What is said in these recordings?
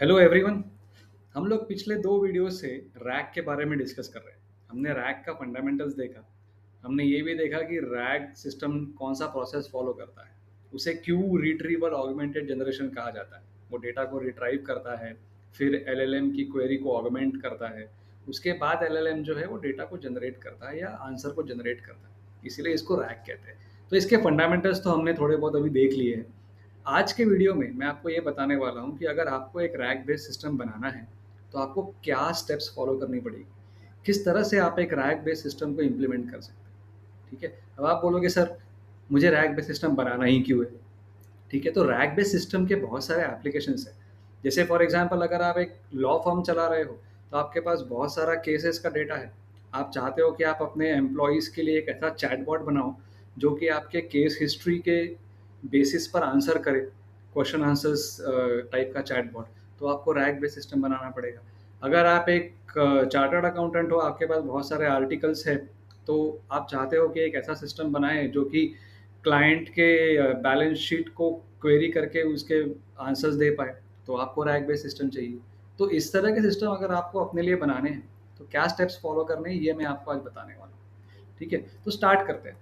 Hello everyone. हम लोग पिछले 2 वीडियो से रैग के बारे में डिस्कस कर रहे हैं। हमने रैग का फंडामेंटल्स देखा। हमने ये भी देखा कि रैग सिस्टम कौन सा प्रोसेस फॉलो करता है, उसे क्यों रिट्रीवल ऑगमेंटेड जनरेशन कहा जाता है। वो डेटा को रिट्राइव करता है, फिर एलएलएम की क्वेरी को ऑगमेंट करता है, उसके बाद एलएलएम जो है वो डेटा को जनरेट करता है या आंसर को जनरेट करता है, इसीलिए इसको रैग कहते हैं। तो इसके फंडामेंटल्स तो हमने थोड़े बहुत अभी देख लिए हैं। आज के वीडियो में मैं आपको ये बताने वाला हूँ कि अगर आपको एक रैग बेस्ड सिस्टम बनाना है तो आपको क्या स्टेप्स फॉलो करनी पड़ेगी, किस तरह से आप एक रैग बेस्ड सिस्टम को इम्प्लीमेंट कर सकते हैं। ठीक है, अब आप बोलोगे सर मुझे रैग बेस्ड सिस्टम बनाना ही क्यों है। ठीक है, तो रैग बेस्ड सिस्टम के बहुत सारे एप्लीकेशंस हैं। जैसे फॉर एग्जांपल अगर आप एक लॉ फर्म चला रहे हो तो आपके पास बहुत सारा केसेस का डेटा है। आप चाहते हो कि आप अपने एम्प्लॉयज़ के लिए एक ऐसा चैटबॉट बनाओ जो कि आपके केस हिस्ट्री के बेसिस पर आंसर करे, क्वेश्चन आंसर्स टाइप का चैटबॉट। तो आपको रैग बेस्ड सिस्टम बनाना पड़ेगा। अगर आप एक चार्टर्ड अकाउंटेंट हो, आपके पास बहुत सारे आर्टिकल्स है, तो आप चाहते हो कि एक ऐसा सिस्टम बनाए जो कि क्लाइंट के बैलेंस शीट को क्वेरी करके उसके आंसर्स दे पाए, तो आपको रैग बेस्ड सिस्टम चाहिए। तो इस तरह के सिस्टम अगर आपको अपने लिए बनाने हैं तो क्या स्टेप्स फॉलो करने हैं ये मैं आपको आज बताने वाला हूँ। ठीक है, तो स्टार्ट करते हैं।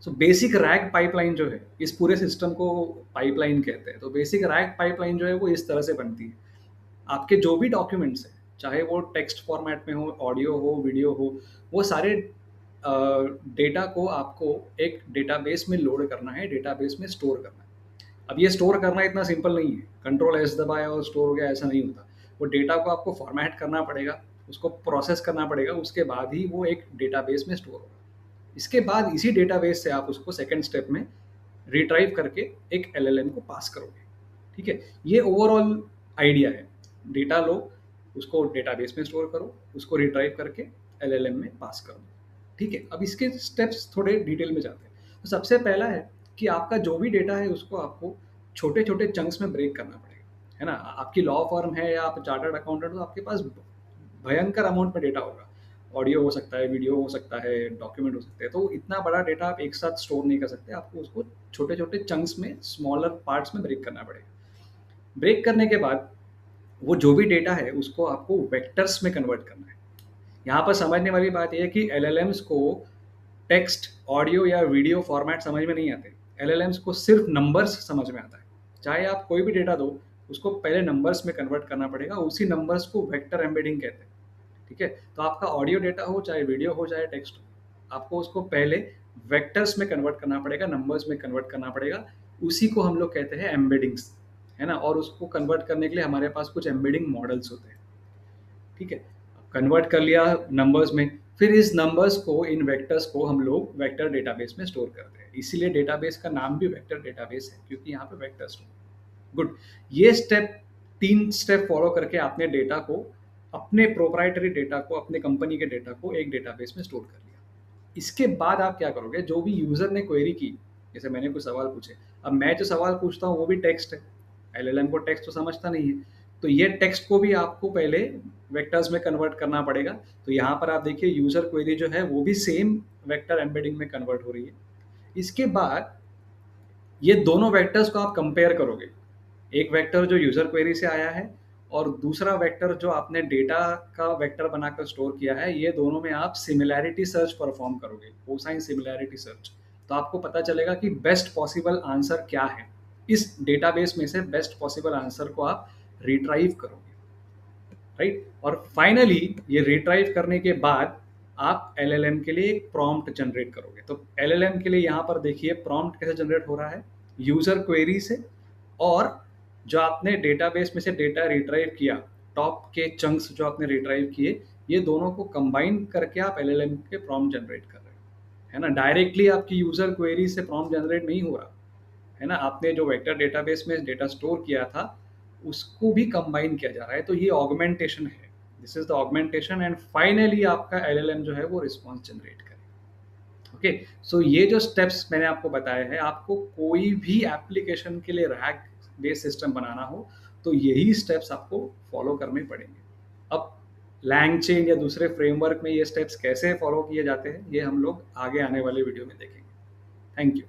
सो बेसिक रैग पाइपलाइन जो है, इस पूरे सिस्टम को पाइपलाइन कहते हैं। तो बेसिक रैग पाइपलाइन जो है वो इस तरह से बनती है। आपके जो भी डॉक्यूमेंट्स हैं, चाहे वो टेक्स्ट फॉर्मेट में हो, ऑडियो हो, वीडियो हो, वो सारे डेटा को आपको एक डेटाबेस में लोड करना है, डेटाबेस में स्टोर करना है। अब ये स्टोर करना इतना सिंपल नहीं है, कंट्रोल एस दबाया और स्टोर हो गया, ऐसा नहीं होता। वो डेटा को आपको फॉर्मेट करना पड़ेगा, उसको प्रोसेस करना पड़ेगा, उसके बाद ही वो एक डेटाबेस में स्टोर होगा। इसके बाद इसी डेटाबेस से आप उसको सेकंड स्टेप में रिट्राइव करके एक एलएलएम को पास करोगे। ठीक है, ये ओवरऑल आइडिया है। डेटा लो, उसको डेटाबेस में स्टोर करो, उसको रिट्राइव करके एलएलएम में पास करो। ठीक है, अब इसके स्टेप्स थोड़े डिटेल में जाते हैं। तो सबसे पहला है कि आपका जो भी डेटा है उसको आपको छोटे छोटे चंक्स में ब्रेक करना पड़ेगा, है ना। आपकी लॉ फर्म है या आप चार्टर्ड अकाउंटेंट हो, आपके पास भयंकर अमाउंट में डेटा होगा। ऑडियो हो सकता है, वीडियो हो सकता है, डॉक्यूमेंट हो सकते हैं। तो इतना बड़ा डेटा आप एक साथ स्टोर नहीं कर सकते, आपको उसको छोटे छोटे चंक्स में, स्मॉलर पार्ट्स में ब्रेक करना पड़ेगा। ब्रेक करने के बाद वो जो भी डेटा है उसको आपको वेक्टर्स में कन्वर्ट करना है। यहाँ पर समझने वाली बात यह है कि एलएलएम्स को टेक्स्ट, ऑडियो या वीडियो फॉर्मेट समझ में नहीं आते। एलएलएम्स को सिर्फ नंबर्स समझ में आता है। चाहे आप कोई भी डेटा दो, उसको पहले नंबर्स में कन्वर्ट करना पड़ेगा। उसी नंबर्स को वेक्टर एम्बेडिंग कहते हैं। ठीक है, तो आपका ऑडियो डेटा हो, चाहे वीडियो हो, चाहे टेक्स्ट हो, आपको उसको पहले वेक्टर्स में कन्वर्ट करना पड़ेगा, नंबर्स में कन्वर्ट करना पड़ेगा। उसी को हम लोग कहते हैं एम्बेडिंग्स, है ना। और उसको कन्वर्ट करने के लिए हमारे पास कुछ एम्बेडिंग मॉडल्स होते हैं। ठीक है, कन्वर्ट कर लिया नंबर्स में, फिर इस नंबर्स को, इन वेक्टर्स को हम लोग वेक्टर डेटाबेस में स्टोर करते हैं। इसीलिए डेटाबेस का नाम भी वेक्टर डेटाबेस है, क्योंकि यहाँ पे वेक्टर स्टोर। गुड, ये स्टेप, 3 स्टेप फॉलो करके आपने डेटा को, अपने प्रोप्राइटरी डेटा को, अपने कंपनी के डेटा को एक डेटाबेस में स्टोर कर लिया। इसके बाद आप क्या करोगे, जो भी यूजर ने क्वेरी की, जैसे मैंने कुछ सवाल पूछे, अब मैं जो सवाल पूछता हूँ वो भी टेक्स्ट है। एलएलएम को टेक्स्ट तो समझता नहीं है, तो ये टेक्स्ट को भी आपको पहले वेक्टर्स में कन्वर्ट करना पड़ेगा। तो यहाँ पर आप देखिए यूजर क्वेरी जो है वो भी सेम वेक्टर एम्बेडिंग में कन्वर्ट हो रही है। इसके बाद ये दोनों वेक्टर्स को आप कंपेयर करोगे। एक वेक्टर जो यूजर क्वेरी से आया है और दूसरा वेक्टर जो आपने डेटा का वेक्टर बनाकर स्टोर किया है, ये दोनों में आप सिमिलैरिटी सर्च परफॉर्म करोगे, कोसाइन सिमिलैरिटी सर्च। तो आपको पता चलेगा कि बेस्ट पॉसिबल आंसर क्या है। इस डेटाबेस में से बेस्ट पॉसिबल आंसर को आप रिट्राइव करोगे, राइट। और फाइनली ये रिट्राइव करने के बाद आप एलएलएम के लिए एक प्रॉम्प्ट जनरेट करोगे। तो एलएलएम के लिए यहाँ पर देखिए प्रॉम्प्ट कैसे जनरेट हो रहा है, यूजर क्वेरी से, और जो आपने डेटाबेस में से डेटा रिट्राइव किया, टॉप के चंक्स जो आपने रिट्राइव किए, ये दोनों को कंबाइन करके आप एलएलएम के प्रॉम्प्ट जनरेट कर रहे हो, है ना। डायरेक्टली आपकी यूजर क्वेरी से प्रॉम्प्ट जनरेट नहीं हो रहा, है ना। आपने जो वेक्टर डेटाबेस में डेटा स्टोर किया था उसको भी कंबाइन किया जा रहा है। तो ये ऑगमेंटेशन है, this is the augmentation. And finally आपका एलएलएम जो है वो रिस्पॉन्स जनरेट करेगा। ओके, सो ये जो स्टेप्स मैंने आपको बताए हैं, आपको कोई भी एप्लीकेशन के लिए रैग बेस्ड सिस्टम बनाना हो तो यही स्टेप्स आपको फॉलो करने पड़ेंगे। अब लैंगचेन या दूसरे फ्रेमवर्क में ये स्टेप्स कैसे फॉलो किए जाते हैं ये हम लोग आगे आने वाले वीडियो में देखेंगे। Thank you.